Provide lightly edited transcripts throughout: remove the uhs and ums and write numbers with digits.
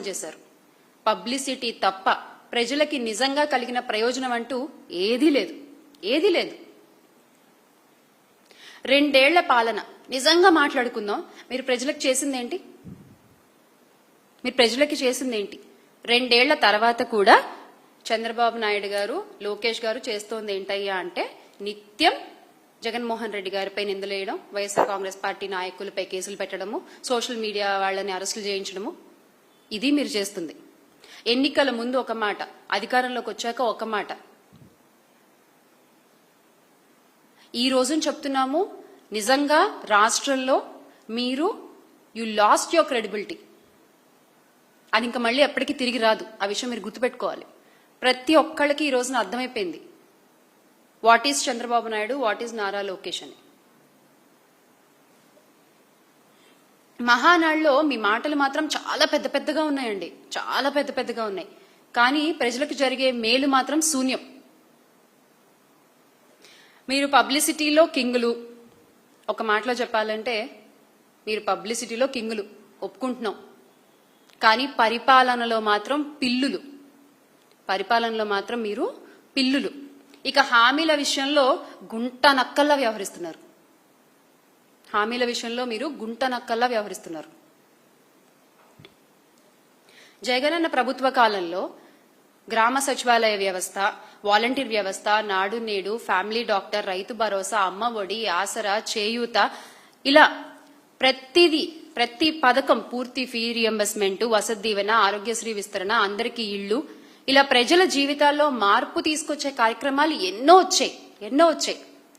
చేశారు. పబ్లిసిటీ తప్ప ప్రజలకి నిజంగా కలిగిన ప్రయోజనం అంటూ ఏదీ లేదు. 2 ఏళ్ల పాలన నిజంగా మాట్లాడుకుందాం. మీరు ప్రజలకు చేసిందేంటి? 2 ఏళ్ల తర్వాత కూడా చంద్రబాబు నాయుడు గారు, లోకేష్ గారు చేస్తోంది ఏంటయ్యా అంటే నిత్యం జగన్మోహన్ రెడ్డి గారిపై నిందలేయడం, వైఎస్ఆర్ కాంగ్రెస్ పార్టీ నాయకులపై కేసులు పెట్టడము, సోషల్ మీడియా వాళ్ళని అరెస్టులు చేయించడము. ఇది మీరు చేస్తుంది. ఎన్నికల ముందు ఒక మాట, అధికారంలోకి వచ్చాక ఒక మాట. ఈ రోజున చెప్తున్నాము, నిజంగా రాష్ట్రంలో మీరు యు లాస్ట్ యువర్ క్రెడిబిలిటీ. అది ఇంకా మళ్ళీ ఎప్పటికీ తిరిగి రాదు. ఆ విషయం మీరు గుర్తుపెట్టుకోవాలి. ప్రతి ఒక్కళ్ళకి ఈ రోజున అర్థమైపోయింది what is Chandrababu Naidu, what is Nara Lokesh అని. మహానాడులో మీ మాటలు మాత్రం చాలా పెద్ద పెద్దగా ఉన్నాయండి, చాలా పెద్ద పెద్దగా ఉన్నాయి. కానీ ప్రజలకు జరిగే మేలు మాత్రం శూన్యం. మీరు పబ్లిసిటీలో కింగులు, ఒక మాటలో చెప్పాలంటే మీరు పబ్లిసిటీలో కింగులు ఒప్పుకుంటున్నాం. కానీ పరిపాలనలో మాత్రం పిల్లులు. మీరు పిల్లులు. ఇక హామీల విషయంలో గుంట నక్కల్లా వ్యవహరిస్తున్నారు. జగనన్న ప్రభుత్వ కాలంలో గ్రామ సచివాలయ వ్యవస్థ, వాలంటీర్ వ్యవస్థ, నాడు నేడు, ఫ్యామిలీ డాక్టర్, రైతు భరోసా, అమ్మ ఒడి, ఆసరా, చేయూత, ఇలా ప్రతి పథకం, పూర్తి ఫీ రియంబర్స్మెంట్, వసతి దీవెన, ఆరోగ్యశ్రీ విస్తరణ, అందరికీ ఇళ్లు, ఇలా ప్రజల జీవితాల్లో మార్పు తీసుకొచ్చే కార్యక్రమాలు ఎన్నో వచ్చాయి.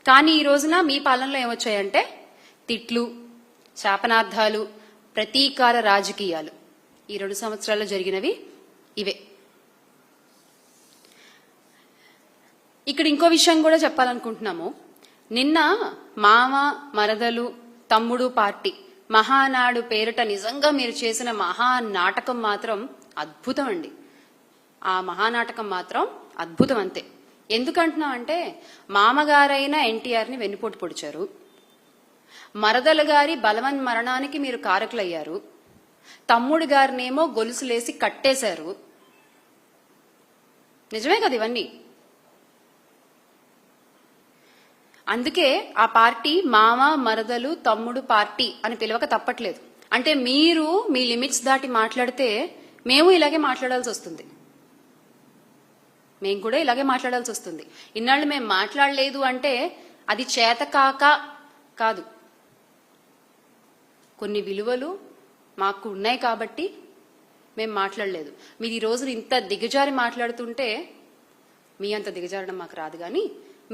కానీ ఈ రోజున మీ పాలనలో ఏమొచ్చాయంటే తిట్లు, శాపనార్థాలు, ప్రతీకార రాజకీయాలు. ఈ 2 సంవత్సరాల్లో జరిగినవి ఇవే. ఇక్కడ ఇంకో విషయం కూడా చెప్పాలనుకుంటున్నాము. నిన్న మామ, మరదలు, తమ్ముడు పార్టీ మహానాడు పేరిట నిజంగా మీరు చేసిన మహానాటకం మాత్రం అద్భుతం అండి. ఆ మహానాటకం మాత్రం అద్భుతం అంతే. ఎందుకంటున్నా అంటే మామగారైన ఎన్టీఆర్ ని వెన్నుపోటు పొడిచారు, మరదలు గారి బలవన్ మరణానికి మీరు కారకులయ్యారు, తమ్ముడు గారినేమో గొలుసులేసి కట్టేశారు. నిజమే కదా ఇవన్నీ? అందుకే ఆ పార్టీ మామ, మరదలు, తమ్ముడు పార్టీ అని పిలవక తప్పట్లేదు. అంటే మీరు మీ లిమిట్స్ దాటి మాట్లాడితే మేము ఇలాగే మాట్లాడాల్సి వస్తుంది. ఇన్నాళ్ళు మేము మాట్లాడలేదు అంటే అది చేతకాక కాదు. కొన్ని విలువలు మాకు ఉన్నాయి కాబట్టి మేము మాట్లాడలేదు. మీరు ఈ రోజు ఇంత దిగజారి మాట్లాడుతుంటే మీ అంత దిగజారడం మాకు రాదు. కానీ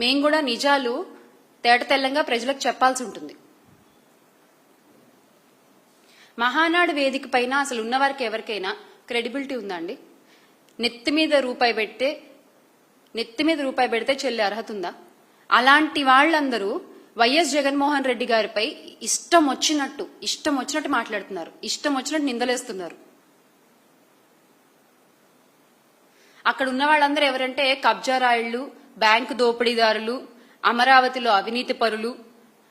మేము కూడా నిజాలు తేట తెల్లంగా ప్రజలకు చెప్పాల్సి ఉంటుంది. మహానాడు వేదిక పైన అసలు ఉన్నవారికి ఎవరికైనా క్రెడిబిలిటీ ఉందా అండి? నెత్తి మీద రూపాయి పెడితే చెల్లి అర్హత ఉందా? అలాంటి వాళ్ళందరూ వైఎస్ జగన్మోహన్ రెడ్డి గారిపై ఇష్టం వచ్చినట్టు మాట్లాడుతున్నారు, ఇష్టం వచ్చినట్టు నిందలేస్తున్నారు. అక్కడ ఉన్న వాళ్ళందరూ ఎవరంటే కబ్జా రాయుళ్లు, బ్యాంకు దోపిడీదారులు, అమరావతిలో అవినీతి పరులు,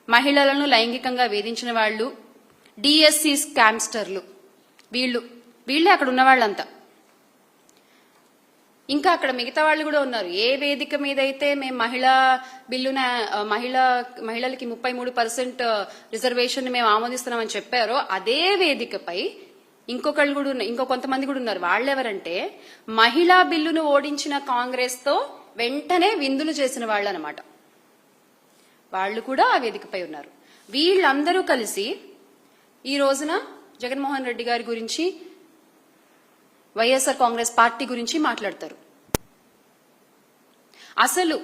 మహిళలను లైంగికంగా వేధించిన వాళ్ళు, డిఎస్సి స్కామ్స్టర్లు, వీళ్ళే అక్కడ ఉన్న వాళ్ళంతా. ఇంకా అక్కడ మిగతా వాళ్ళు కూడా ఉన్నారు. ఏ వేదిక మీద అయితే మేము మహిళలకి 33% రిజర్వేషన్ మేము ఆమోదిస్తున్నామని చెప్పారో అదే వేదికపై ఇంకో కొంతమంది కూడా ఉన్నారు. వాళ్ళెవరంటే మహిళా బిల్లును ఓడించిన కాంగ్రెస్ తో వెంటనే విందులు చేసిన వాళ్ళు అన్నమాట. వాళ్ళు కూడా ఆ వేదికపై ఉన్నారు. వీళ్ళందరూ కలిసి ఈ రోజున జగన్మోహన్ రెడ్డి గారి గురించి, వైఎస్ఆర్ కాంగ్రెస్ పార్టీ గురించి మాట్లాడతారు. అసలు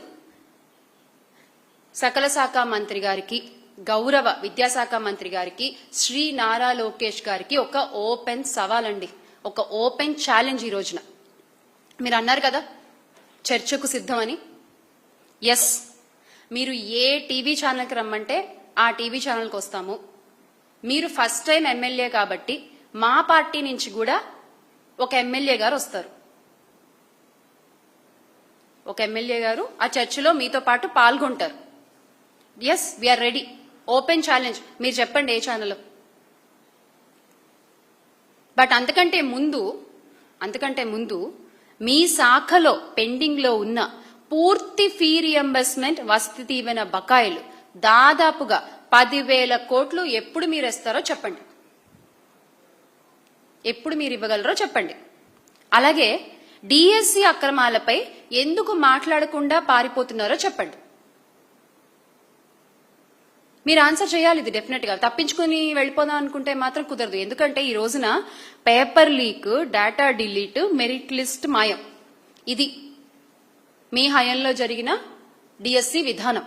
సకల శాఖ మంత్రి గారికి, గౌరవ విద్యాశాఖ మంత్రి గారికి, శ్రీ నారా లోకేష్ గారికి ఒక ఓపెన్ సవాల్ అండి, ఒక ఓపెన్ ఛాలెంజ్. ఈ రోజున మీరు అన్నారు కదా చర్చకు సిద్ధమని. ఎస్, మీరు ఏ టీవీ ఛానల్కి రమ్మంటే ఆ టీవీ ఛానల్కి వస్తాము. మీరు ఫస్ట్ టైం ఎమ్మెల్యే కాబట్టి మా పార్టీ నుంచి కూడా ఒక ఎమ్మెల్యే గారు వస్తారు. ఆ చర్చలో మీతో పాటు పాల్గొంటారు. Yes, we are ready. Open challenge. మీరు చెప్పండి ఏ ఛానల్. బట్ అంతకంటే ముందు మీ శాఖలో పెండింగ్ లో ఉన్న పూర్తి ఫీ రియంబర్స్మెంట్ వసతి దీవెన బకాయిలు దాదాపుగా 10,000 కోట్లు ఎప్పుడు మీరు ఇస్తారో చెప్పండి. ఎప్పుడు మీరు ఇవ్వగలరో చెప్పండి. అలాగే డిఎస్సి అక్రమాలపై ఎందుకు మాట్లాడకుండా పారిపోతున్నారో చెప్పండి. మీరు ఆన్సర్ చేయాలి. ఇది డెఫినెట్ గా తప్పించుకుని వెళ్ళిపోదాం అనుకుంటే మాత్రం కుదరదు. ఎందుకంటే ఈ రోజున paper leak, data delete, merit list మాయం, ఇది మీ హయాంలో జరిగిన డిఎస్సి విధానం.